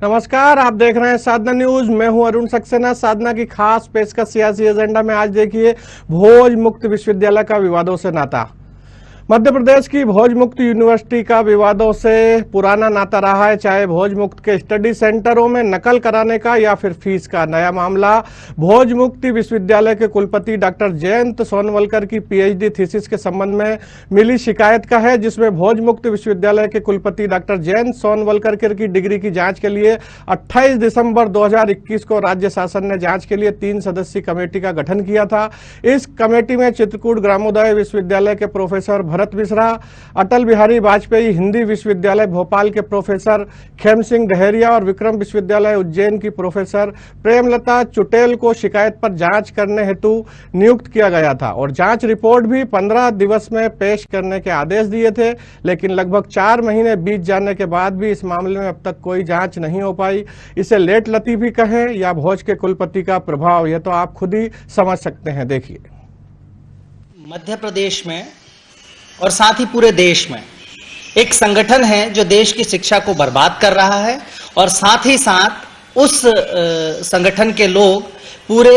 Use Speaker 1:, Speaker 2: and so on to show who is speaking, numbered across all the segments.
Speaker 1: नमस्कार, आप देख रहे हैं साधना न्यूज। मैं हूं अरुण सक्सेना। साधना की खास पेशकश सियासी एजेंडा में आज देखिए भोज मुक्त विश्वविद्यालय का विवादों से नाता। मध्य प्रदेश की भोज मुक्त यूनिवर्सिटी का विवादों से पुराना नाता रहा है, चाहे भोज मुक्त के स्टडी सेंटरों में नकल कराने का या फिर फीस का। नया मामला भोज मुक्ति विश्वविद्यालय के कुलपति डॉक्टर जयंत सोनवलकर की पीएचडी थीसिस के संबंध में मिली शिकायत का है, जिसमें भोज मुक्त विश्वविद्यालय के कुलपति डॉक्टर जयंत सोनवलकर की डिग्री की जांच के लिए 28 दिसंबर 2021 को राज्य शासन ने जांच के लिए 3 सदस्यीय कमेटी का गठन किया था। इस कमेटी में चित्रकूट ग्रामोदय विश्वविद्यालय के प्रोफेसर भरत मिश्रा, अटल बिहारी वाजपेयी हिंदी विश्वविद्यालय भोपाल के प्रोफेसर खेम सिंह डहेरिया और विक्रम विश्वविद्यालय उज्जैन की प्रोफेसर प्रेमलता चुटेल को शिकायत पर जांच करने हेतु नियुक्त किया गया था और जांच रिपोर्ट भी 15 दिवस में पेश करने के आदेश दिए थे। लेकिन लगभग 4 महीने बीत जाने के बाद भी इस मामले में अब तक कोई जांच नहीं हो पाई। इसे लेट लतीफी कहें या भोज के कुलपति का प्रभाव, यह तो आप खुद ही समझ सकते हैं। देखिए,
Speaker 2: मध्य प्रदेश में और साथ ही पूरे देश में एक संगठन है जो देश की शिक्षा को बर्बाद कर रहा है और साथ ही साथ उस संगठन के लोग पूरे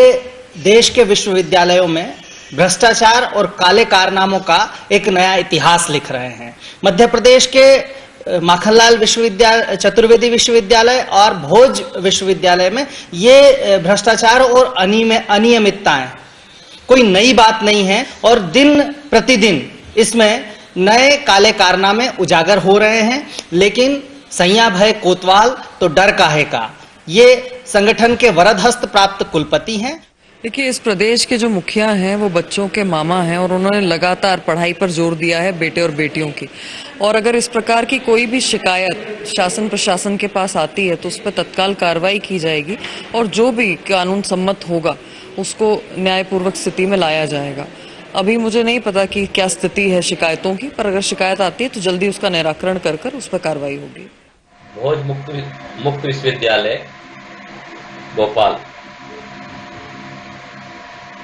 Speaker 2: देश के विश्वविद्यालयों में भ्रष्टाचार और काले कारनामों का एक नया इतिहास लिख रहे हैं। मध्य प्रदेश के माखनलाल विश्वविद्यालय, चतुर्वेदी विश्वविद्यालय और भोज विश्वविद्यालय में ये भ्रष्टाचार और अनियमितताएं कोई नई बात नहीं है और दिन प्रतिदिन इसमें नए काले कारनामे उजागर हो रहे हैं। लेकिन सैया भय कोतवाल तो डर काहे का, ये संगठन के वरदहस्त प्राप्त कुलपति हैं।
Speaker 3: देखिए, इस प्रदेश के जो मुखिया हैं वो बच्चों के मामा हैं और उन्होंने लगातार पढ़ाई पर जोर दिया है, बेटे और बेटियों की। और अगर इस प्रकार की कोई भी शिकायत शासन प्रशासन के पास आती है तो उस पर तत्काल कार्रवाई की जाएगी और जो भी कानून सम्मत होगा उसको न्यायपूर्वक स्थिति में लाया जाएगा। अभी मुझे नहीं पता कि क्या स्थिति है शिकायतों की, पर अगर शिकायत आती है तो जल्दी उसका निराकरण कर उस पर कार्रवाई होगी।
Speaker 4: भोज मुक्त विश्वविद्यालय भोपाल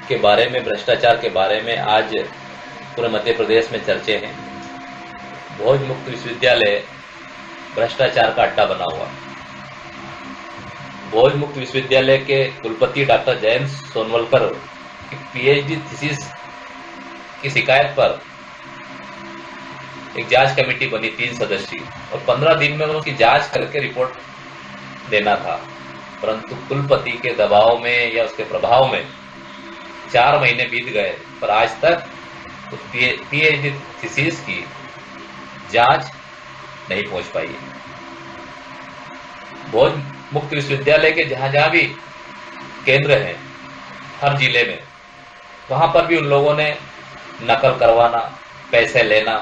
Speaker 4: के बारे में, भ्रष्टाचार के बारे में आज पूरे मध्य प्रदेश में चर्चे हैं। भोज मुक्त विश्वविद्यालय भ्रष्टाचार का अड्डा बना हुआ। भोज मुक्त विश्वविद्यालय के कुलपति डॉक्टर जयंत सोनवलकर की पीएचडी थीसिस की शिकायत पर एक जांच कमेटी बनी 3 सदस्यीय और 15 दिन में उनकी जांच करके रिपोर्ट देना था, परंतु कुलपति के दबाव में या उसके प्रभाव में 4 महीने बीत गए, पर आज तक तो पीएचडी थीसिस की जांच नहीं पहुंच पाई है। भोज मुक्त विश्वविद्यालय के जहां भी केंद्र हैं हर जिले में, वहां पर भी उन लोगों ने नकल करवाना, पैसे लेना,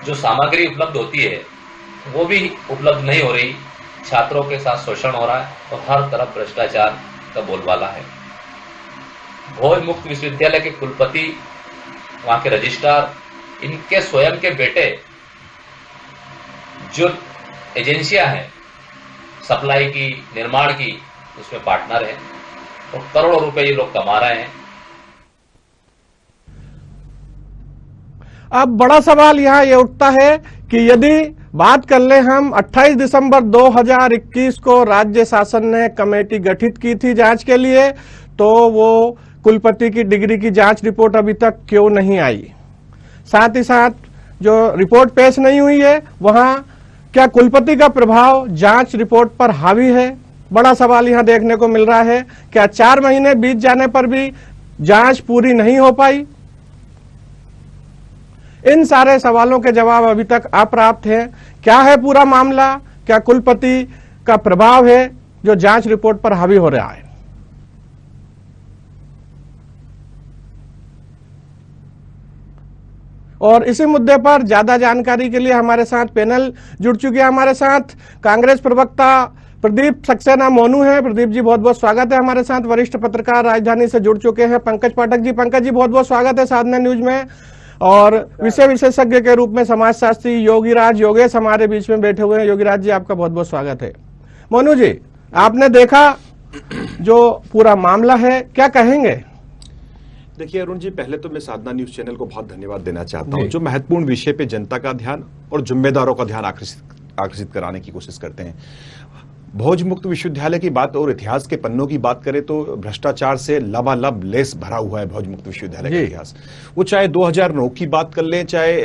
Speaker 4: जो सामग्री उपलब्ध होती है वो भी उपलब्ध नहीं हो रही। छात्रों के साथ शोषण हो रहा है और हर तरफ भ्रष्टाचार का बोलबाला है। भोज मुक्त विश्वविद्यालय के कुलपति, वहां के रजिस्ट्रार, इनके स्वयं के बेटे जो एजेंसियां हैं सप्लाई की, निर्माण की, उसमें पार्टनर है और करोड़ों रुपए ये लोग कमा रहे हैं।
Speaker 1: अब बड़ा सवाल यहाँ ये उठता है कि यदि बात कर ले हम 28 दिसंबर 2021 को राज्य शासन ने कमेटी गठित की थी जांच के लिए, तो वो कुलपति की डिग्री की जांच रिपोर्ट अभी तक क्यों नहीं आई? साथ ही साथ जो रिपोर्ट पेश नहीं हुई है, वहां क्या कुलपति का प्रभाव जांच रिपोर्ट पर हावी है? बड़ा सवाल यहाँ देखने को मिल रहा है। क्या 4 महीने बीत जाने पर भी जांच पूरी नहीं हो पाई? इन सारे सवालों के जवाब अभी तक अप्राप्त हैं। क्या है पूरा मामला? क्या कुलपति का प्रभाव है जो जांच रिपोर्ट पर हावी हो रहा है? और इसी मुद्दे पर ज्यादा जानकारी के लिए हमारे साथ पैनल जुड़ चुके हैं। हमारे साथ कांग्रेस प्रवक्ता प्रदीप सक्सेना मोनू है। प्रदीप जी, बहुत बहुत स्वागत है हमारे साथ। वरिष्ठ पत्रकार राजधानी से जुड़ चुके हैं पंकज पाठक जी। पंकज जी, बहुत बहुत स्वागत है साधना न्यूज में। और विषय विशेषज्ञ के रूप में समाजशास्त्री योगीराज योगेश हमारे बीच में बैठे हुए हैं। योगीराज जी, आपका बहुत बहुत स्वागत है। मोनू जी, आपने देखा जो पूरा मामला है, क्या कहेंगे?
Speaker 5: देखिए अरुण जी, पहले तो मैं साधना न्यूज चैनल को बहुत धन्यवाद देना चाहता हूं, जो महत्वपूर्ण विषय पे जनता का ध्यान और जिम्मेदारों का ध्यान आकर्षित कराने की कोशिश करते हैं। भोज मुक्त विश्वविद्यालय की बात और इतिहास के पन्नों की बात करें तो भ्रष्टाचार से लबालब लेस भरा हुआ है भोज मुक्त विश्वविद्यालय का इतिहास। वो चाहे 2009 की बात कर लें, चाहे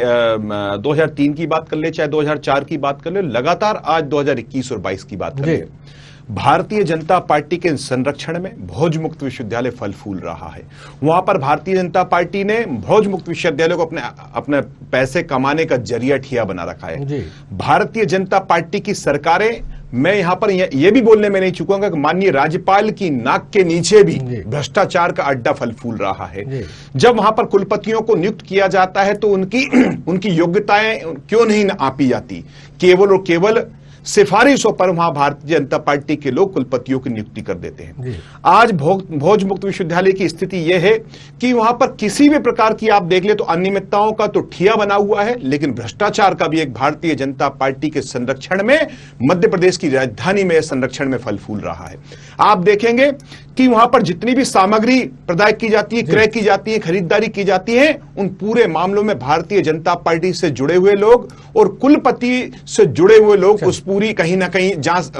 Speaker 5: 2003 की बात कर लें, चाहे 2004 की बात कर लें, लगातार आज 2021 और 22 की बात कर लें, भारतीय जनता पार्टी के संरक्षण में भोज मुक्त विश्वविद्यालय फल फूल रहा है। वहां पर भारतीय जनता पार्टी ने भोज मुक्त विश्वविद्यालय को अपने पैसे कमाने का जरिया ठिया बना रखा है। भारतीय जनता पार्टी की सरकारें, मैं यहां पर यह भी बोलने में नहीं चूकूंगा कि माननीय राज्यपाल की नाक के नीचे भी भ्रष्टाचार का अड्डा फल फूल रहा है। जब वहां पर कुलपतियों को नियुक्त किया जाता है तो उनकी योग्यताएं क्यों नहीं आंपी जाती, केवल और केवल सिफारिशों पर वहां भारतीय जनता पार्टी के लोग कुलपतियों की नियुक्ति कर देते हैं। आज भोज मुक्त विश्वविद्यालय की स्थिति यह है कि वहां पर किसी भी प्रकार की आप देख ले तो अनियमितताओं का तो ठिया बना हुआ है, लेकिन भ्रष्टाचार का भी एक भारतीय जनता पार्टी के संरक्षण में, मध्य प्रदेश की राजधानी में संरक्षण में फल फूल रहा है। आप देखेंगे कि वहां पर जितनी भी सामग्री प्रदाय की जाती है, क्रय की जाती है, खरीदारी की जाती है, उन पूरे मामलों में भारतीय जनता पार्टी से जुड़े हुए लोग और कुलपति से जुड़े हुए लोग उस पूरी कहीं ना कहीं जांच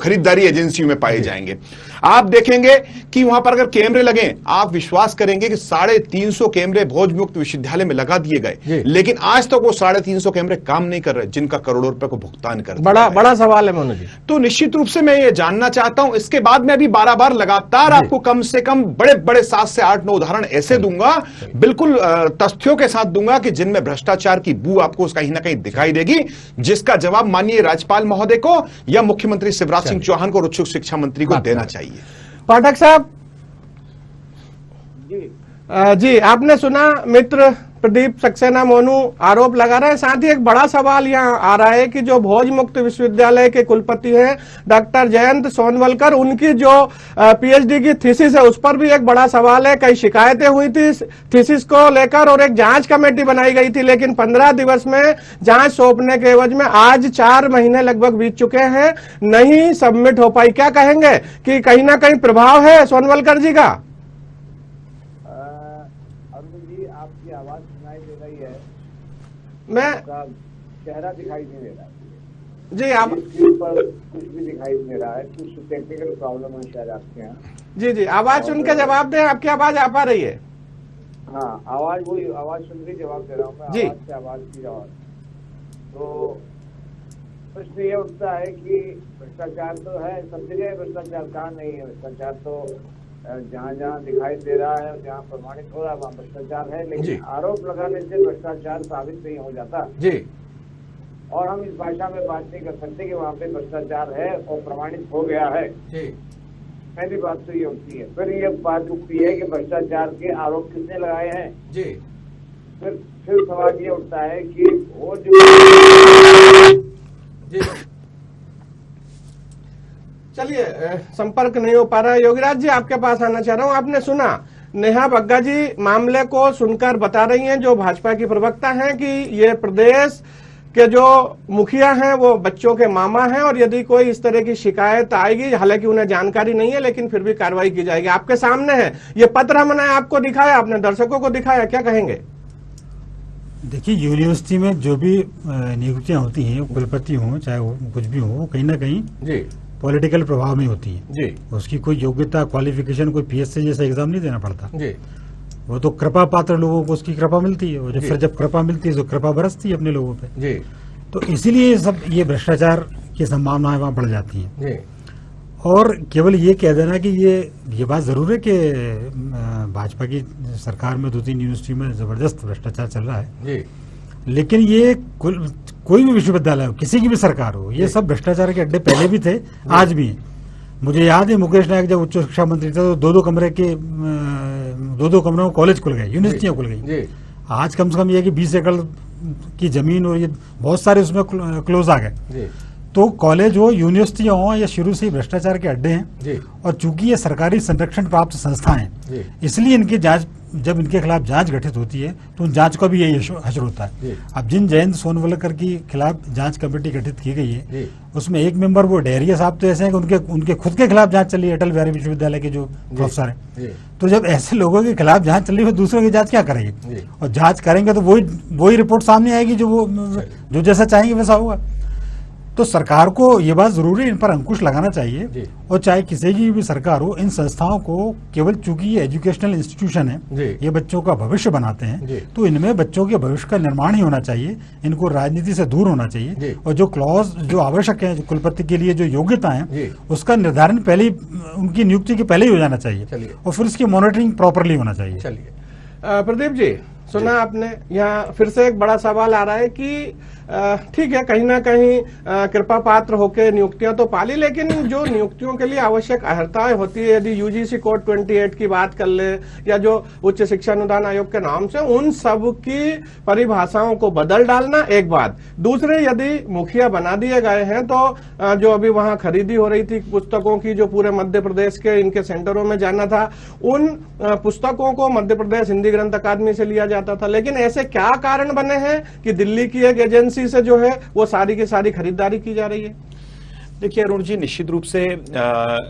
Speaker 5: खरीदारी एजेंसियों में पाए जाएंगे। आप देखेंगे कि वहां पर अगर कैमरे लगे, आप विश्वास करेंगे कि 350 कैमरे भोज मुक्त विश्वविद्यालय में लगा दिए गए, लेकिन आज तक वो 350 कैमरे काम नहीं कर रहे, जिनका करोड़ों रुपए को भुगतान कर
Speaker 1: बड़ा सवाल है मनोज जी।
Speaker 5: तो निश्चित रूप से मैं ये जानना चाहता हूं, इसके बाद मैं भी बार लगातार आपको कम से कम बड़े 7 से 8 9 उदाहरण ऐसे दूंगा, बिल्कुल तथ्यों के साथ दूंगा कि जिनमें भ्रष्टाचार की बू आपको कहीं ना कहीं दिखाई देगी, जिसका जवाब माननीय राज्यपाल महोदय को या मुख्यमंत्री शिवराज सिंह चौहान को और उच्च शिक्षा मंत्री को देना चाहिए।
Speaker 1: पाठक साहब जी, आपने सुना मित्र प्रदीप सक्सेना मोनू आरोप लगा रहे हैं। साथ ही एक बड़ा सवाल यहाँ आ रहा है कि जो भोज मुक्त विश्वविद्यालय के कुलपति हैं डॉक्टर जयंत सोनवलकर, उनकी जो पीएचडी की थीसिस है उस पर भी एक बड़ा सवाल है। कई शिकायतें हुई थी थीसिस को लेकर और एक जांच कमेटी बनाई गई थी, लेकिन 15 दिवस में जांच सौंपने के एवज में आज 4 महीने लगभग बीत चुके हैं, नहीं सबमिट हो पाई। क्या कहेंगे कि कहीं ना कहीं प्रभाव है सोनवलकर जी का?
Speaker 6: आपकी आवाज सुनाई दे रही है,
Speaker 1: मैं
Speaker 6: चेहरा दिखाई नहीं दे रहा है
Speaker 1: जी, आप
Speaker 6: पर कुछ भी दिखाई नहीं दे रहा है, कुछ टेक्निकल प्रॉब्लम है शायद आपके यहाँ।
Speaker 1: जी, आवाज सुन के जवाब दें। आपकी आवाज आ पा रही है?
Speaker 6: हाँ, आवाज सुन के जवाब दे रहा हूँ मैं। जी, आवाज की आवाज। तो प्रश्न ये उठता है कि भ्रष्टाचार तो है सब जगह, भ्रष्टाचार कहाँ नहीं है? भ्रष्टाचार तो जहाँ जहाँ दिखाई दे रहा है, जहाँ प्रमाणित हो रहा है वहाँ भ्रष्टाचार है, लेकिन आरोप लगाने से भ्रष्टाचार साबित नहीं हो जाता
Speaker 1: जी।
Speaker 6: और हम इस भाषा में बात नहीं कर सकते कि वहाँ पे भ्रष्टाचार है और प्रमाणित हो गया है जी। पहली बात तो ये उठती है। फिर ये बात उठती है कि भ्रष्टाचार के आरोप किसने लगाए हैं जी। फिर सवाल ये उठता है कि वो जो
Speaker 1: चलिए संपर्क नहीं हो पा रहा है। योगीराज जी, आपके पास आना चाह रहा हूं। आपने सुना नेहा बग्गा जी मामले को सुनकर बता रही हैं, जो भाजपा की प्रवक्ता हैं, कि ये प्रदेश के जो मुखिया हैं वो बच्चों के मामा हैं और यदि कोई इस तरह की शिकायत आएगी, हालांकि उन्हें जानकारी नहीं है, लेकिन फिर भी कार्रवाई की जाएगी। आपके सामने है ये पत्र, हमने आपको दिखाया, आपने दर्शकों को दिखाया, क्या कहेंगे?
Speaker 7: देखिए, यूनिवर्सिटी में जो भी नियुक्तियां होती हैं, कुलपति हों चाहे वो कुछ भी हो, कहीं ना कहीं जी पॉलिटिकल प्रभाव में होती है जी। उसकी कोई योग्यता, क्वालिफिकेशन, कोई पीएससी जैसा एग्जाम नहीं देना पड़ता जी। वो तो कृपा पात्र लोगों को उसकी कृपा मिलती है, और फिर जब कृपा मिलती है तो कृपा बरसती है अपने लोगों पे जी। तो इसीलिए ये भ्रष्टाचार की संभावनाएं वहां बढ़ जाती हैं जी। और केवल ये कह देना कि ये बात जरूर है कि भाजपा की सरकार में 2-3 यूनिवर्सिटी में जबरदस्त भ्रष्टाचार चल रहा है जी। लेकिन ये कोई भी विश्वविद्यालय हो, किसी की भी सरकार हो, ये सब भ्रष्टाचार के अड्डे पहले भी थे, आज भी हैं। मुझे याद है मुकेश नायक जब उच्च शिक्षा मंत्री थे तो 2-2 कमरों में कॉलेज खुल गए, यूनिवर्सिटियां खुल गई। आज कम से कम ये कि 20 एकड़ की जमीन और ये बहुत सारे उसमें क्लोज आ गए। तो कॉलेज हो, यूनिवर्सिटियां हो, ये शुरू से ही भ्रष्टाचार के अड्डे हैं। और चूंकि ये सरकारी संरक्षण प्राप्त संस्थाएं हैं, इसलिए इनकी जांच, जब इनके खिलाफ जांच गठित होती है तो उन जांच का भी यही हश्र होता है। अब जिन जयंत सोनवलकर की खिलाफ जांच कमेटी गठित की गई है, उसमें एक मेंबर वो डेहरिया साहब तो ऐसे हैं कि उनके खुद के खिलाफ जांच चल रही है, अटल बिहारी विश्वविद्यालय के जो प्रोफेसर हैं। तो जब ऐसे लोगों के खिलाफ जांच चल रही है, दूसरों की जांच क्या करेंगे? और जांच करेंगे तो वही रिपोर्ट सामने आएगी, जो जैसा चाहेंगे वैसा होगा। तो सरकार को ये बात जरूरी इन पर अंकुश लगाना चाहिए, और चाहे किसी की भी सरकार हो, इन संस्थाओं को केवल चूंकि ये एजुकेशनल इंस्टीट्यूशन है, ये बच्चों का भविष्य बनाते हैं, तो इनमें बच्चों के भविष्य का निर्माण ही होना चाहिए, इनको राजनीति से दूर होना चाहिए, और जो क्लॉज जो आवश्यक है कुलपति के लिए, जो योग्यता है, उसका निर्धारण पहले उनकी नियुक्ति के पहले ही हो जाना चाहिए, और फिर उसकी मॉनिटरिंग प्रॉपरली होना चाहिए।
Speaker 1: चलिए प्रदीप जी, सुना आपने, यहाँ फिर से एक बड़ा सवाल आ रहा है कि ठीक है, कहीं ना कहीं कृपा पात्र होकर नियुक्तियां तो पाली, लेकिन जो नियुक्तियों के लिए आवश्यक अर्हताएं होती है, यदि यूजीसी कोड 28 की बात कर ले या जो उच्च शिक्षा अनुदान आयोग के नाम से, उन सब की परिभाषाओं को बदल डालना एक बात। दूसरे, यदि मुखिया बना दिए गए हैं तो जो अभी वहां खरीदी हो रही थी पुस्तकों की, जो पूरे मध्य प्रदेश के इनके सेंटरों में जाना था, उन पुस्तकों को मध्य प्रदेश हिंदी ग्रंथ अकादमी से लिया जाता था। लेकिन ऐसे क्या कारण बने हैं कि दिल्ली की एक एजेंसी से जो है वो सारी की सारी खरीदारी की जा रही है?
Speaker 5: देखिए अरुण जी, निश्चित रूप से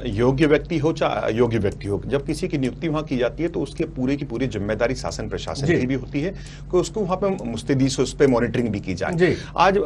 Speaker 5: योग्य व्यक्ति हो चाहे अयोग्य व्यक्ति हो, जब किसी की नियुक्ति वहां की जाती है तो उसके पूरे की पूरी जिम्मेदारी शासन प्रशासन की भी होती है कि उसको वहां पे मुस्तैदी से उस पर मॉनिटरिंग भी की जाए। आज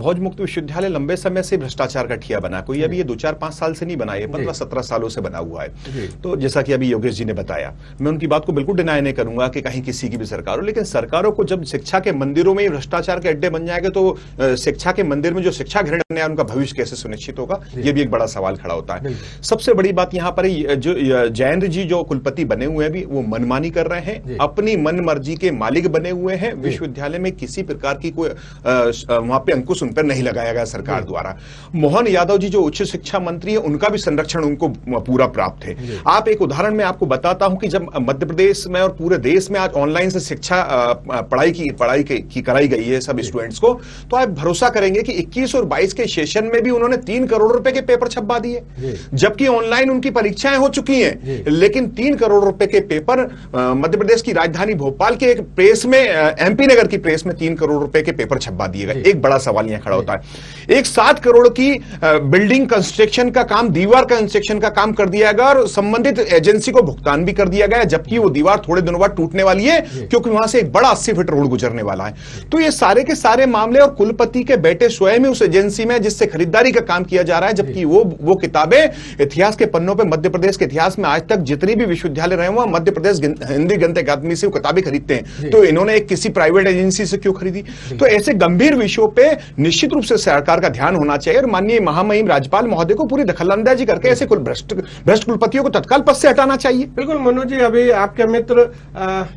Speaker 5: भोज मुक्त विश्वविद्यालय लंबे समय से भ्रष्टाचार का ठिया बना, कोई अभी ये 2-4-5 साल से नहीं बना, ये 15-17 सालों से बना हुआ है। तो जैसा कि अभी योगेश जी ने बताया, मैं उनकी बात को बिल्कुल डिनाई नहीं करूंगा कि कहीं किसी की भी सरकार हो, लेकिन सरकारों को जब शिक्षा के मंदिरों में भ्रष्टाचार के अड्डे बन जाएंगे तो शिक्षा के मंदिर में जो शिक्षा ग्रहण है उनका भविष्य कैसे सुनिश्चित होगा, ये भी एक बड़ा सवाल खड़ा होता है। सबसे बड़ी बात यहां पर जो जयेंद्र जी जो कुलपति बने हुए हैं, भी वो मनमानी कर रहे हैं, अपनी मन मर्जी के मालिक बने हुए हैं। विश्वविद्यालय में किसी प्रकार की कोई वहां पे अंकुश उन पर नहीं लगाया गया सरकार द्वारा। मोहन यादव जी जो उच्च शिक्षा मंत्री है, उनका भी संरक्षण उनको पूरा प्राप्त है। आप एक उदाहरण मैं आपको बताता हूं कि जब मध्य प्रदेश में और पूरे देश में आज ऑनलाइन से शिक्षा पढ़ाई की कराई गई है सब स्टूडेंट्स को, तो आप भरोसा करेंगे कि 21 और 22 के सेशन में भी उन्होंने 3 करोड़ रुपए के पेपर छपवा दिए, जबकि ऑनलाइन उनकी परीक्षाएं हो चुकी हैं, लेकिन 3 करोड़ रुपए के पेपर मध्य प्रदेश की राजधानी भोपाल के एक प्रेस में, एमपी नगर की प्रेस में 3 करोड़ रुपए के पेपर छपवा दिए गए। एक बड़ा सवाल यहां खड़ा होता है। एक 7 करोड़ की बिल्डिंग कंस्ट्रक्शन का काम, दीवार कंस्ट्रक्शन का काम कर दिया गया और संबंधित एजेंसी को भुगतान भी कर दिया गया, जबकि वो दीवार थोड़े दिनों बाद टूटने वाली है, क्योंकि वहां से एक बड़ा 80 फीट रोड गुजरने वाला है। तो ये सारे के सारे मामले, और कुलपति के बेटे स्वयं ही उस एजेंसी में जिससे खरीदारी का काम किया जा रहा है, जबकि वो किताबें इतिहास के पन्नों पे मध्य प्रदेश के इतिहास में आज तक जितनी भी विश्वविद्यालय रहे हुए मध्य प्रदेश हिंदी ग्रंथ अकादमी से वो किताबें खरीदते हैं, तो इन्होंने एक किसी प्राइवेट एजेंसी से क्यों खरीदी? तो ऐसे गंभीर विषयों पे निश्चित रूप से सरकार का ध्यान होना चाहिए, और माननीय महामहिम राज्यपाल महोदय को पूरी दखलंदाजी करके ऐसे भ्रष्ट कुलपतियों को तत्काल पद से हटाना चाहिए।
Speaker 1: बिल्कुल मनोज जी, अभी आपके मित्र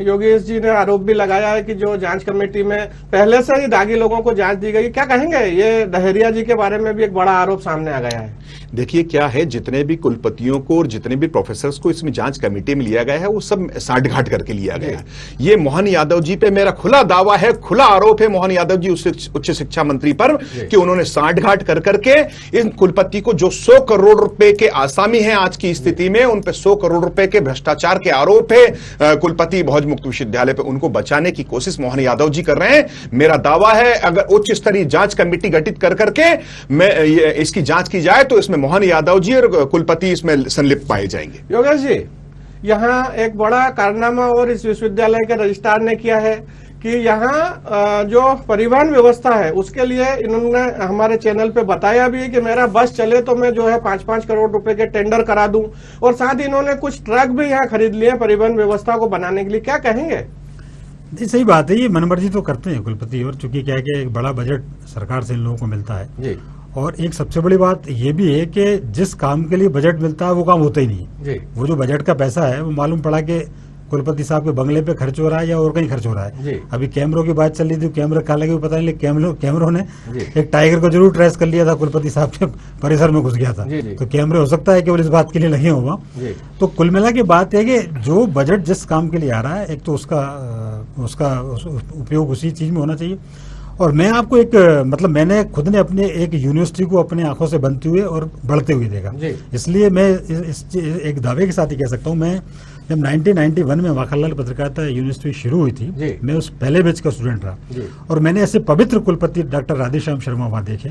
Speaker 1: योगेश जी ने आरोप भी लगाया है कि जो जांच कमेटी में पहले से ही दागी लोगों को जांच दी गई, क्या कहेंगे? ये डहरिया जी के बारे में भी एक बड़ा आरोप सामने आ गया है।
Speaker 5: देखिए क्या है, जितने भी कुलपतियों को और जितने भी प्रोफेसर्स को इसमें जांच कमेटी में लिया गया है, वो सब सांठगांठ करके लिया गया है। ये मोहन यादव जी पे मेरा खुला दावा है, खुला आरोप है मोहन यादव जी उच्च शिक्षा मंत्री पर कि उन्होंने सांठगांठ कर करके इन कुलपति को, जो 100 करोड़ रुपए के आसामी हैं आज की स्थिति में, उन पे 100 करोड़ रुपए के भ्रष्टाचार के आरोप है कुलपति भोज मुक्त विश्वविद्यालय पे, उनको बचाने की कोशिश मोहन यादव जी कर रहे हैं। मेरा दावा है अगर उच्च स्तरीय जांच कमेटी गठित कर करके इसकी जांच की जाए तो इसमें मोहन यादव जी और कुलपति इसमें संलिप्त पाए जाएंगे।
Speaker 1: योगेश जी, यहाँ एक बड़ा कारनामा और इस विश्वविद्यालय के रजिस्ट्रार ने किया है कि यहाँ जो परिवहन व्यवस्था है उसके लिए इन्होंने हमारे चैनल पे बताया भी है कि मेरा बस चले तो मैं जो है 5-5 करोड़ रुपए के टेंडर करा दूं, और साथ ही इन्होंने कुछ ट्रक भी यहाँ खरीद लिए परिवहन व्यवस्था को बनाने के लिए। क्या कहेंगे?
Speaker 7: जी सही बात है, ये मनमर्जी तो करते हैं कुलपति, और चूंकि क्या है कि एक बड़ा बजट सरकार से इन लोगों को मिलता है जी। और एक सबसे बड़ी बात ये भी है कि जिस काम के लिए बजट मिलता है वो काम होता ही नहीं जी। वो जो बजट का पैसा है वो मालूम पड़ा कि कुलपति साहब के बंगले पे खर्च हो रहा है या और कहीं खर्च हो रहा है। अभी कैमरों की बात चल रही थी, कैमरे कहाँ लगे पता नहीं, कैमरों ने एक टाइगर को जरूर ट्रेस कर लिया था, कुलपति साहब के परिसर में घुस गया था। तो कैमरे हो सकता है केवल इस बात के लिए लगे होगा। तो कुल मिला के बात है कि जो बजट जिस काम के लिए आ रहा है, एक तो उसका उपयोग उसी चीज में होना चाहिए। और मैं आपको एक मतलब मैंने खुद ने अपने एक यूनिवर्सिटी को अपने आंखों से बनते हुए और बढ़ते हुए देखा, इसलिए मैं इस एक दावे के साथ ही कह सकता हूँ। मैं जब 1991 में वाखरलाल पत्रकारिता यूनिवर्सिटी शुरू हुई थी, मैं उस पहले बैच का स्टूडेंट रहा और मैंने ऐसे पवित्र कुलपति डॉक्टर राधेश्याम शर्मा वहां देखे,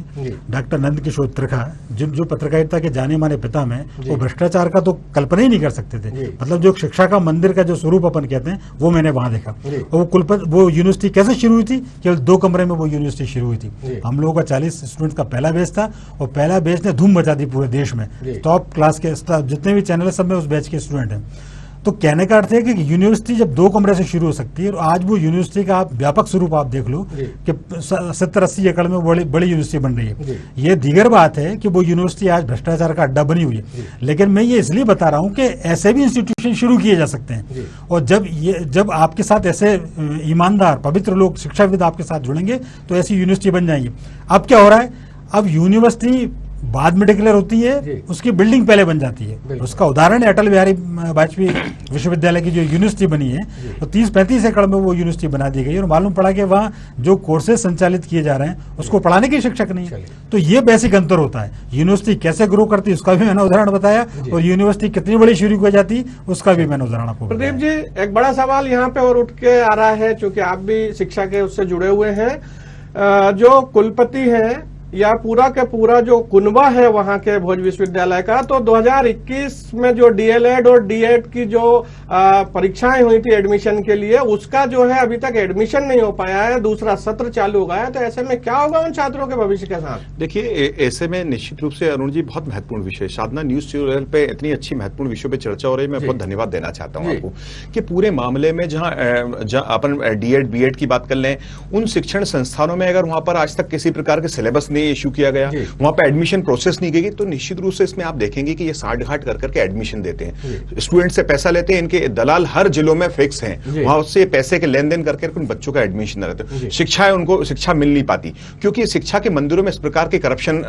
Speaker 7: डॉक्टर नंद किशोर त्रिखा, जो पत्रकारिता के जाने माने पिता में, वो भ्रष्टाचार का तो कल्पना ही नहीं कर सकते थे। मतलब जो शिक्षा का मंदिर का जो स्वरूप अपन कहते हैं वो मैंने वहां देखा। और वो यूनिवर्सिटी कैसे शुरू हुई थी? केवल 2 कमरे में वो यूनिवर्सिटी शुरू हुई थी। हम लोगों का 40 स्टूडेंट का पहला बैच था और पहला बैच ने धूम मचा दी पूरे देश में। टॉप क्लास के जितने भी चैनल है सब में उस बैच के स्टूडेंट हैं। तो कहने का अर्थ है कि यूनिवर्सिटी जब 2 कमरे से शुरू हो सकती है, और आज वो यूनिवर्सिटी का आप व्यापक स्वरूप आप देख लो कि 70-80 एकड़ में बड़ी यूनिवर्सिटी बन रही है। ये दीगर बात है कि वो यूनिवर्सिटी आज भ्रष्टाचार का अड्डा बनी हुई है, लेकिन मैं ये इसलिए बता रहा हूँ कि ऐसे भी इंस्टीट्यूशन शुरू किए जा सकते हैं। और जब आपके साथ ऐसे ईमानदार पवित्र लोग, शिक्षाविद आपके साथ जुड़ेंगे तो ऐसी यूनिवर्सिटी बन जाएंगी। अब क्या हो रहा है? अब यूनिवर्सिटी बाद में डिक्लेयर होती है, उसकी बिल्डिंग पहले बन जाती है। उसका उदाहरण है अटल बिहारी वाजपेयी विश्वविद्यालय की जो यूनिवर्सिटी बनी है, तो 30-35 एकड़ में वो यूनिवर्सिटी बना दी गई और मालूम पड़ा कि वहाँ जो कोर्सेज संचालित किए जा रहे हैं उसको पढ़ाने के शिक्षक नहीं है। तो ये बेसिक अंतर होता है। यूनिवर्सिटी कैसे ग्रो करती है उसका भी मैंने उदाहरण बताया, और यूनिवर्सिटी कितनी बड़ी शुरू की जाती उसका भी मैंने उदाहरण आपको।
Speaker 1: प्रदीप जी, एक बड़ा सवाल यहाँ पे और उठ के आ रहा है, चूंकि आप भी शिक्षा के उससे जुड़े हुए हैं, जो कुलपति हैं या पूरा का पूरा जो कुनबा है वहां के भोज विश्वविद्यालय का, तो 2021 में जो डीएलएड और डीएड की जो परीक्षाएं हुई थी एडमिशन के लिए, उसका जो है अभी तक एडमिशन नहीं हो पाया है। दूसरा सत्र चालू हो गया है, तो ऐसे में क्या होगा उन छात्रों के भविष्य के साथ?
Speaker 5: देखिए, ऐसे में निश्चित रूप से अरुण जी बहुत महत्वपूर्ण विषय, साधना न्यूज चैनल पे इतनी अच्छी महत्वपूर्ण विषयों पे चर्चा हो रही है। मैं बहुत धन्यवाद देना चाहता हूँ आपको कि पूरे मामले में जहाँ अपन डीएड बीएड की बात कर लें, उन शिक्षण संस्थानों में अगर वहां पर आज तक किसी प्रकार के सिलेबस नहीं इश्यू किया गया, वहां पे एडमिशन प्रोसेस नहीं गई, तो निश्चित रूप से इसमें आप देखेंगे कि ये साठ घाट कर करके एडमिशन देते हैं, स्टूडेंट से पैसा लेते हैं। इनके दलाल हर जिलों में फिक्स हैं, वहां उससे पैसे के लेन देन करके उन बच्चों का एडमिशन रहते। शिक्षा उनको शिक्षा मिल नहीं पाती, क्योंकि शिक्षा के मंदिरों में इस प्रकार के करप्शन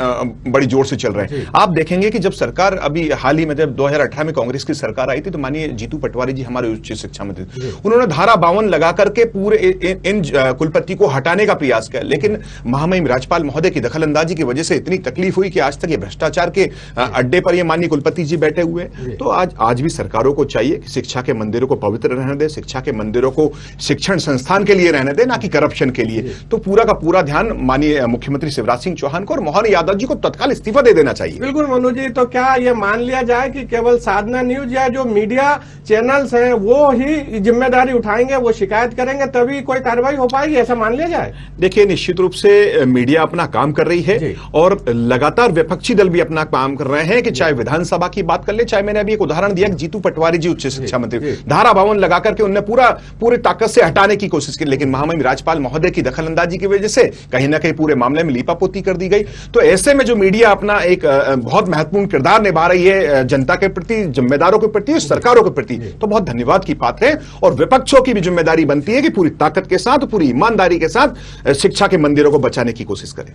Speaker 5: बड़ी जोर से चल रहे हैं। आप देखेंगे कि जब सरकार अभी हाल ही में जब 2018 में कांग्रेस की सरकार आई थी, तो माननीय जीतू पटवारी जी हमारे उच्च शिक्षा मंत्री, उन्होंने धारा 52 लगा करके पूरे इन कुलपति को हटाने का प्रयास किया, लेकिन महामहिम राज्यपाल महोदय की दखलंदाजी की वजह से इतनी तकलीफ हुई कि आज तक ये भ्रष्टाचार के अड्डे पर ये माननीय कुलपति जी बैठे हुए। तो आज भी सरकारों को चाहिए कि शिक्षा के मंदिरों को पवित्र रहने दे, शिक्षा के मंदिरों को शिक्षण संस्थान के लिए रहने दे, ना कि करप्शन के लिए। तो पूरा का पूरा ध्यान माननीय मुख्यमंत्री शिवराज सिंह चौहान को और मोहन यादव जी को तत्काल इस्तीफा दे देना चाहिए।
Speaker 1: बिल्कुल मनु जी, तो क्या ये मान लिया जाए कि केवल साधना न्यूज या जो मीडिया चैनल्स हैं वो ही जिम्मेदारी उठाएंगे, वो शिकायत करेंगे, तभी कोई कार्रवाई हो पाएगी, ऐसा मान लिया जाए?
Speaker 5: देखिए, निश्चित रूप से मीडिया अपना काम कर रही है और लगातार विपक्षी दल भी अपना काम कर रहे हैं, कि चाहे विधानसभा की बात कर ले, चाहे मैंने अभी एक उदाहरण दिया कि जीतू पटवारी जी उच्च शिक्षा मंत्री, धारा 52 लगा करके उन्होंने पूरी ताकत से हटाने की कोशिश की, लेकिन महामहिम राज्यपाल महोदय की दखलंदाजी की वजह से कहीं ना कहीं पूरे मामले में लीपापोती कर दी गई। तो ऐसे में जो मीडिया अपना एक बहुत महत्वपूर्ण किरदार निभा रही है जनता के प्रति, जिम्मेदारों के प्रति, सरकारों के प्रति, तो बहुत धन्यवाद की बात है। और विपक्षों की भी जिम्मेदारी बनती है कि पूरी ताकत के साथ, पूरी ईमानदारी के साथ शिक्षा के मंदिरों को बचाने की कोशिश करें।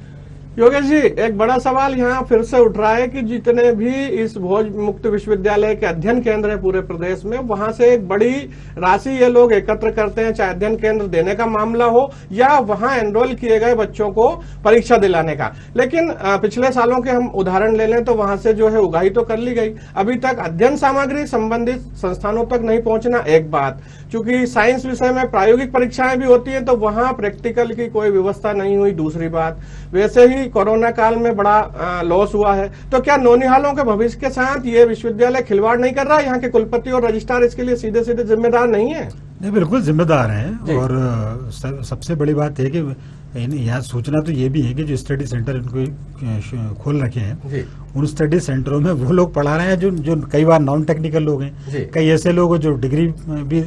Speaker 1: योगेश जी, एक बड़ा सवाल यहाँ फिर से उठ रहा है कि जितने भी इस भोज मुक्त विश्वविद्यालय के अध्ययन केंद्र है पूरे प्रदेश में, वहां से एक बड़ी राशि ये लोग एकत्र करते हैं, चाहे अध्ययन केंद्र देने का मामला हो या वहां एनरोल किए गए बच्चों को परीक्षा दिलाने का। लेकिन पिछले सालों के हम उदाहरण ले लें तो वहां से जो है उगाही तो कर ली गई, अभी तक अध्ययन सामग्री संबंधित संस्थानों तक नहीं पहुंचना एक बात। चूंकि साइंस विषय में प्रायोगिक परीक्षाएं भी होती है तो वहां प्रैक्टिकल की कोई व्यवस्था नहीं हुई, दूसरी बात। वैसे ही कोरोना काल में बड़ा लॉस हुआ है। तो क्या नौनिहालों के भविष्य के साथ ये विश्वविद्यालय खिलवाड़ नहीं कर रहा? यहाँ के कुलपति और रजिस्ट्रार इसके लिए सीधे सीधे जिम्मेदार नहीं है?
Speaker 7: नहीं, बिल्कुल जिम्मेदार हैं। और सबसे बड़ी बात है कि यहाँ सूचना तो ये भी है कि जो स्टडी सेंटर इनको खोल रखे हैं, उन स्टडी सेंटरों में वो लोग पढ़ा रहे हैं जो कई बार नॉन टेक्निकल लोग हैं, कई ऐसे लोग हैं जो डिग्री भी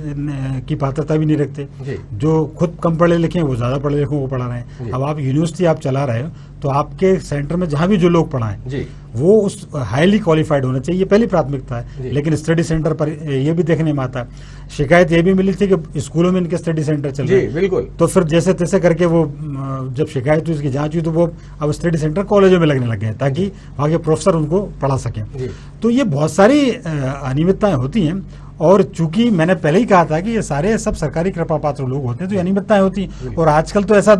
Speaker 7: की पात्रता भी नहीं रखते, जो खुद कम पढ़े लिखे हैं वो ज्यादा पढ़े लिखे को पढ़ा रहे हैं। अब आप यूनिवर्सिटी आप चला रहे हो तो आपके सेंटर में जहां भी जो लोग पढ़ाएं वो उस हाईली क्वालिफाइड होना चाहिए, पहली प्राथमिकता है। लेकिन स्टडी सेंटर पर ये भी देखने में आता, शिकायत ये भी मिली थी कि स्कूलों में इनके स्टडी सेंटर चल रहे हैं।
Speaker 1: बिल्कुल।
Speaker 7: तो फिर जैसे तैसे करके वो जब शिकायत हुई, उसकी जांच हुई, तो वो अब स्टडी सेंटर कॉलेजों में लगने लग गए ताकि वहां के प्रोफेसर उनको पढ़ा सकें। तो ये बहुत सारी अनियमितताएं होती हैं। और चूंकि मैंने पहले ही कहा था कि ये सारे सब सरकारी कृपा पात्र लोग होते हैं, तो ये अनियमितताएं होती हैं। और आजकल तो ऐसा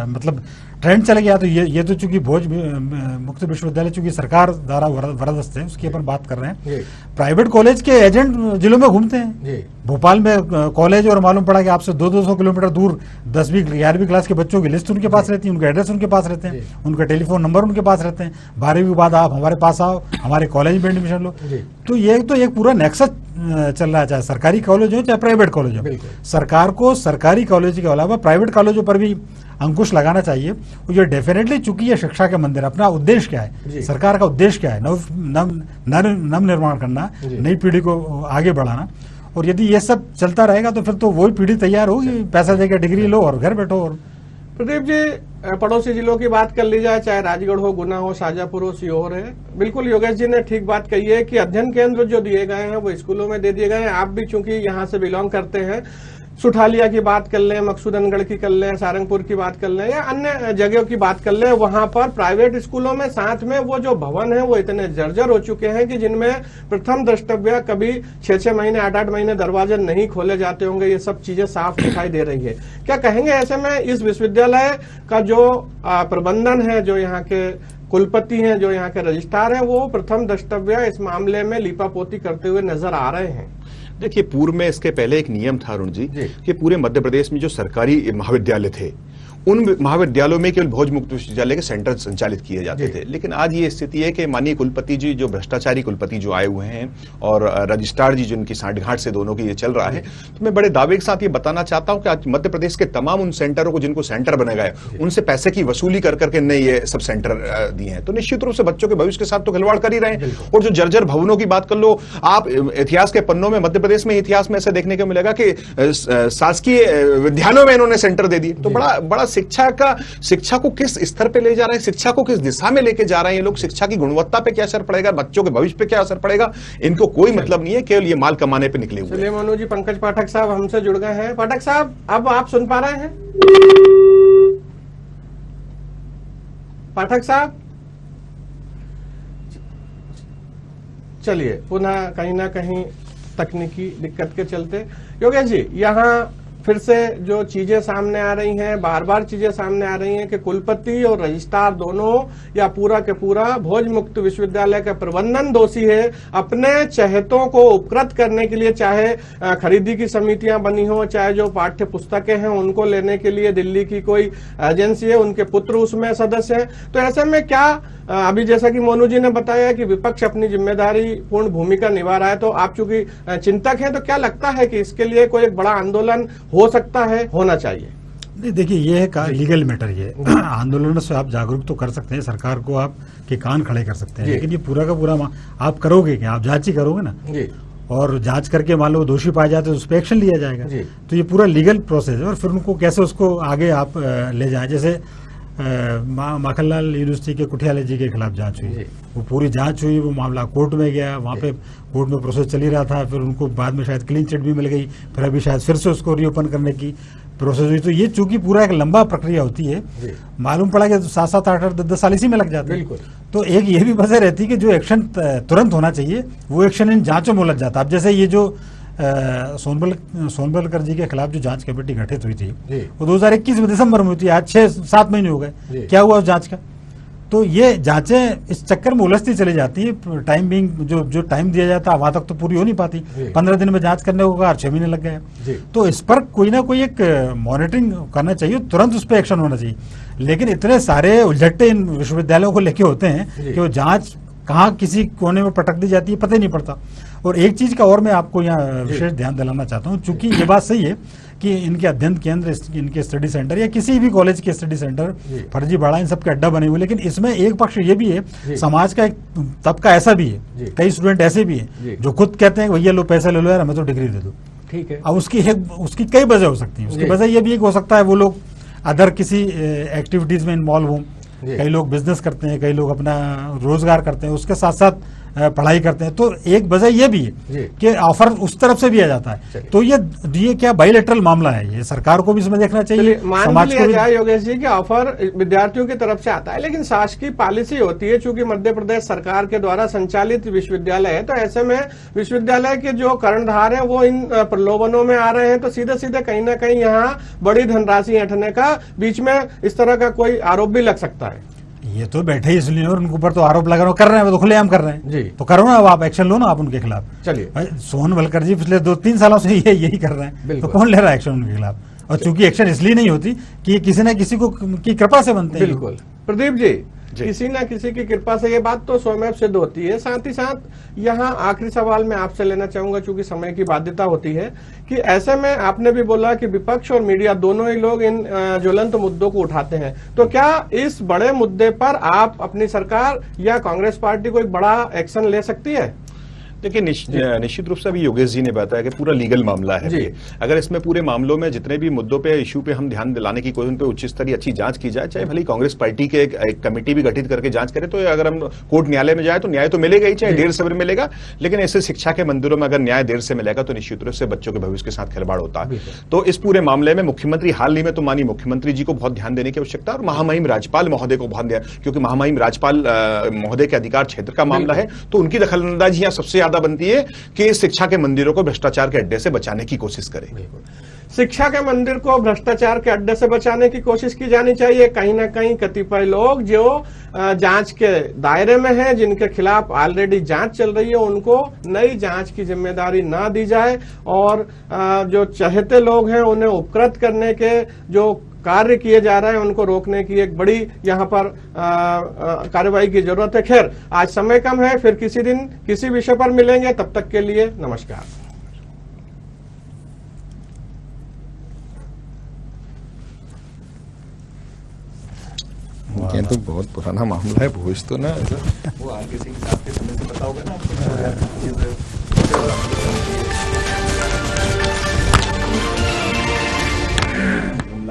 Speaker 7: मतलब ट्रेंड चल गया। तो ये तो चूंकि भोज मुक्त विश्वविद्यालय चूंकि सरकार द्वारा वरदस्त है, उसकी अपन बात कर रहे हैं। प्राइवेट कॉलेज के एजेंट जिलों में घूमते हैं। भोपाल में कॉलेज और मालूम पड़ा कि आपसे 200 किलोमीटर दूर 10वीं 11वीं क्लास के बच्चों की लिस्ट उनके पास रहती है, उनके एड्रेस उनके पास रहते हैं, उनका टेलीफोन नंबर उनके पास रहते हैं। 12वीं के बाद आप हमारे पास आओ, हमारे कॉलेज में एडमिशन लो। तो ये तो एक पूरा नेक्सस चल रहा है, चाहे सरकारी कॉलेज हो चाहे प्राइवेट कॉलेज हो। सरकार को सरकारी कॉलेज के अलावा प्राइवेट कॉलेजों पर भी अंकुश लगाना चाहिए। ये डेफिनेटली, चूंकि ये शिक्षा के मंदिर, अपना उद्देश्य क्या है, सरकार का उद्देश्य क्या है, नव निर्माण करना, नई पीढ़ी को आगे बढ़ाना। और यदि ये सब चलता रहेगा तो फिर तो वही पीढ़ी तैयार होगी, पैसा देकर डिग्री लो और घर बैठो। और
Speaker 1: प्रदीप जी, पड़ोसी जिलों की बात कर ली जाए, चाहे राजगढ़ हो, गुना हो, शाजापुर हो, सीहोर है, बिल्कुल योगेश जी ने ठीक बात कही है कि अध्ययन केंद्र जो दिए गए हैं वो स्कूलों में दे दिए गए हैं। आप भी चूंकि यहाँ से बिलोंग करते हैं, सुठालिया की बात कर लें, मकसूदनगढ़ की कर लें, सारंगपुर की बात कर लें या अन्य जगहों की बात कर लें, वहां पर प्राइवेट स्कूलों में साथ में वो जो भवन है वो इतने जर्जर हो चुके हैं कि जिनमें प्रथम द्रष्टव्य कभी 6-6 महीने 8-8 महीने दरवाजे नहीं खोले जाते होंगे। ये सब चीजें साफ दिखाई दे रही है। क्या कहेंगे ऐसे में इस विश्वविद्यालय का जो प्रबंधन है, जो यहाँ के कुलपति हैं, जो यहाँ के रजिस्ट्रार हैं, वो प्रथम द्रष्टव्य इस मामले में लीपापोती करते हुए नजर आ रहे हैं?
Speaker 5: देखिए, पूर्व में इसके पहले एक नियम था अरुण जी कि पूरे मध्य प्रदेश में जो सरकारी महाविद्यालय थे उन महाविद्यालयों में केवल भोज मुक्त विश्वविद्यालय के सेंटर संचालित किए जाते थे। लेकिन आज ये स्थिति है कि माननीय कुलपति जी, जो भ्रष्टाचारी कुलपति जो आए हुए हैं, और रजिस्ट्रार जी जिनकी सांठगांठ से दोनों की ये चल रहा है, तो मैं बड़े दावे के साथ ये बताना चाहता हूं कि आज मध्य प्रदेश के तमाम उन सेंटरों को जिनको सेंटर बनाए गए, उनसे पैसे की वसूली कर करके ने ये सब सेंटर दिए हैं। तो निश्चित रूप से बच्चों के भविष्य के साथ तो खिलवाड़ कर ही रहे हैं। और जो जर्जर भवनों की बात कर लो, आप इतिहास के पन्नों में, मध्य प्रदेश में इतिहास में ऐसा देखने को मिलेगा कि शासकीय विद्यालयों में इन्होंने सेंटर दे दिए। तो बड़ा शिक्षा को किस स्तर पे ले जा रहे हैं, शिक्षा को किस दिशा में लेके जा रहे हैं ये लोग, शिक्षा की गुणवत्ता पे क्या असर पड़ेगा, बच्चों के भविष्य पे क्या असर पड़ेगा, इनको कोई मतलब नहीं है, केवल ये माल कमाने पे निकले हुए।
Speaker 1: चलिए मनु जी, पंकज पाठक साहब हमसे जुड़ गए हैं। पाठक साहब, अब आप सुन पा रहे हैं? पाठक साहब, चलिए, पुनः कहीं ना कहीं तकनीकी दिक्कत के चलते योगेश जी, यहाँ फिर से जो चीजें सामने आ रही हैं, बार बार चीजें सामने आ रही हैं कि कुलपति और रजिस्ट्रार दोनों या पूरा के पूरा भोज मुक्त विश्वविद्यालय का प्रबंधन दोषी है। अपने चहेतों को उपकृत करने के लिए, चाहे खरीदी की समितियां बनी हो, चाहे जो पाठ्य पुस्तकें हैं उनको लेने के लिए दिल्ली की कोई एजेंसी है, उनके पुत्र उसमें सदस्य हैं। तो ऐसे में क्या, अभी जैसा कि मोनू जी ने बताया कि विपक्ष अपनी जिम्मेदारी पूर्ण भूमिका निभा रहा है, तो आप चूंकि चिंतक हैं, तो क्या लगता है कि इसके लिए कोई एक बड़ा आंदोलन हो सकता है, होना चाहिए?
Speaker 7: नहीं, देखिए, ये है लीगल मैटर। ये आंदोलन से आप जागरूक तो कर सकते हैं, सरकार को आप के कान खड़े कर सकते हैं, लेकिन ये पूरा का पूरा आप करोगे क्या? आप जांच ही करोगे ना जी। और जांच करके मान लो दोषी पाए जाते तो उस पर एक्शन लिया जाएगा। तो ये पूरा लीगल प्रोसेस है, और फिर उनको कैसे उसको आगे आप ले जाए। जैसे माखनलाल यूनिवर्सिटी के कुठियाला जी के खिलाफ जांच हुई, वो पूरी जांच हुई, वो मामला कोर्ट में गया, वहाँ पे कोर्ट में प्रोसेस चल ही रहा था, फिर उनको बाद में शायद क्लीन चिट भी मिल गई, फिर अभी शायद फिर से उसको रीओपन करने की प्रोसेस हुई। तो ये चूंकि पूरा एक लंबा प्रक्रिया होती है, मालूम पड़ा कि 7-7, 8-8, 10 साल इसी में लग जाते हैं। तो एक ये भी वजह रहती है कि जो एक्शन तुरंत होना चाहिए वो एक्शन इन जांचों में उलझ जाता है। अब जैसे ये जो सोनबलकर जी के खिलाफ जो जांच कमेटी गठित हुई थी, वो 2021 में दिसंबर में हुई थी, आज 6-7 महीने हो गए। क्या हुआ उस जांच का? तो ये जांचें इस चक्कर में उलझती चली जाती है। टाइम बिंग जो टाइम दिया जाता है वहां तक तो पूरी हो नहीं पाती। 15 दिन में जांच करने को 6 महीने लग गए। तो इस पर कोई ना कोई एक मॉनिटरिंग करना चाहिए, तुरंत उस पर एक्शन होना चाहिए। लेकिन इतने सारे उलझट्टे इन विश्वविद्यालयों को लेके होते हैं कि वो जांच कहाँ किसी कोने में पटक दी जाती है, पता ही नहीं पड़ता। और एक चीज का और मैं आपको यहाँ विशेष ध्यान दिलाना चाहता हूँ, चूंकि ये बात सही है कि इनके अध्ययन केंद्र, इनके स्टडी सेंटर या किसी भी कॉलेज के स्टडी सेंटर फर्जीवाड़ा इन सबके अड्डा बने हुए, लेकिन इसमें एक पक्ष ये भी है, समाज का एक तबका ऐसा भी है, कई स्टूडेंट ऐसे भी है जो खुद कहते हैं भैया लो पैसे ले लो यार, हमें तो डिग्री दे दो। ठीक है। अब उसकी कई वजह हो सकती है। उसकी वजह ये भी हो सकता है वो लोग अदर किसी एक्टिविटीज में इन्वॉल्व हों, कई लोग बिजनेस करते हैं, कई लोग अपना रोजगार करते हैं, उसके साथ साथ पढ़ाई करते हैं। तो एक वजह यह भी है कि ऑफर उस तरफ से भी आ जाता है। तो ये क्या बाइलेटरल मामला है, ये सरकार को भी इसमें देखना चाहिए,
Speaker 1: मान लिया जाए योगेश जी कि ऑफर विद्यार्थियों की तरफ से आता है, लेकिन शासकीय पॉलिसी होती है, चूंकि मध्य प्रदेश सरकार के द्वारा संचालित विश्वविद्यालय है, तो ऐसे में विश्वविद्यालय के जो कर्णधार है वो इन प्रलोभनों में आ रहे हैं, तो सीधे सीधे कहीं ना कहीं यहाँ बड़ी धनराशि ऐंठने का बीच में इस तरह का कोई आरोप भी लग सकता है।
Speaker 7: ये तो बैठे ही इसलिए और उनके ऊपर तो आरोप लगा रहे कर रहे हैं, वो तो खुलेआम कर रहे हैं
Speaker 1: जी।
Speaker 7: तो करो ना, अब आप एक्शन लो ना आप उनके खिलाफ।
Speaker 1: चलिए,
Speaker 7: सोहन वलकर जी पिछले 2-3 सालों से यही कर रहे हैं, तो कौन ले रहा है एक्शन उनके खिलाफ? और चूंकि एक्शन इसलिए नहीं होती कि ये किसी न किसी को की कृपा से बनते हैं।
Speaker 1: बिल्कुल प्रदीप जी, किसी ना किसी की कृपा से ये बात तो स्वयं सिद्ध होती है। साथ ही साथ यहाँ आखिरी सवाल मैं आपसे लेना चाहूंगा, चूंकि समय की बाध्यता होती है, कि ऐसे में आपने भी बोला कि विपक्ष और मीडिया दोनों ही लोग इन ज्वलंत मुद्दों को उठाते हैं, तो क्या इस बड़े मुद्दे पर आप अपनी सरकार या कांग्रेस पार्टी को एक बड़ा एक्शन ले सकती है?
Speaker 5: देखिए निश्चित रूप से अभी योगेश जी ने बताया कि पूरा लीगल मामला है ये। अगर इसमें पूरे मामलों में जितने भी मुद्दों पे इशू पे हम ध्यान दिलाने की कोशिश, उन पे उच्च स्तरीय अच्छी जांच की जाए, चाहे भले कांग्रेस पार्टी के एक कमेटी भी गठित करके जांच करे, तो अगर हम कोर्ट न्यायालय में जाए तो न्याय तो मिलेगा ही, चाहे देर से मिलेगा, लेकिन ऐसे शिक्षा के मंदिरों में अगर न्याय देर से मिलेगा तो निश्चित रूप से बच्चों के भविष्य के साथ खिलवाड़ होता है। तो इस पूरे मामले में मुख्यमंत्री हाल ही में तो मानी मुख्यमंत्री जी को बहुत ध्यान देने की आवश्यकता है, और महामहिम राज्यपाल महोदय को बहुत ध्यान, क्योंकि महामहिम राज्यपाल महोदय के अधिकार क्षेत्र का मामला है, तो उनकी दखलंदाजी यहाँ सबसे ज्यादा बनती है कि शिक्षा के मंदिरों को भ्रष्टाचार के अड्डे से बचाने की कोशिश करें।
Speaker 1: शिक्षा के मंदिर को भ्रष्टाचार के अड्डे से बचाने की कोशिश की जानी चाहिए। कहीं ना कहीं कतिपय लोग जो जांच के दायरे में हैं, जिनके खिलाफ ऑलरेडी जांच चल रही है, उनको नई जांच की जिम्मेदारी ना दी जाए, और जो चहेते लोग हैं उन्हें उपकृत करने के जो कार्य किए जा रहे हैं उनको रोकने की एक बड़ी यहाँ पर कार्रवाई की जरूरत है। खैर, आज समय कम है, फिर किसी दिन किसी विषय पर मिलेंगे, तब तक के लिए नमस्कार।
Speaker 5: ये तो बहुत पुराना मामला है, भोज तो ना वो आगे से आपके समय से पता होगा ना आपको।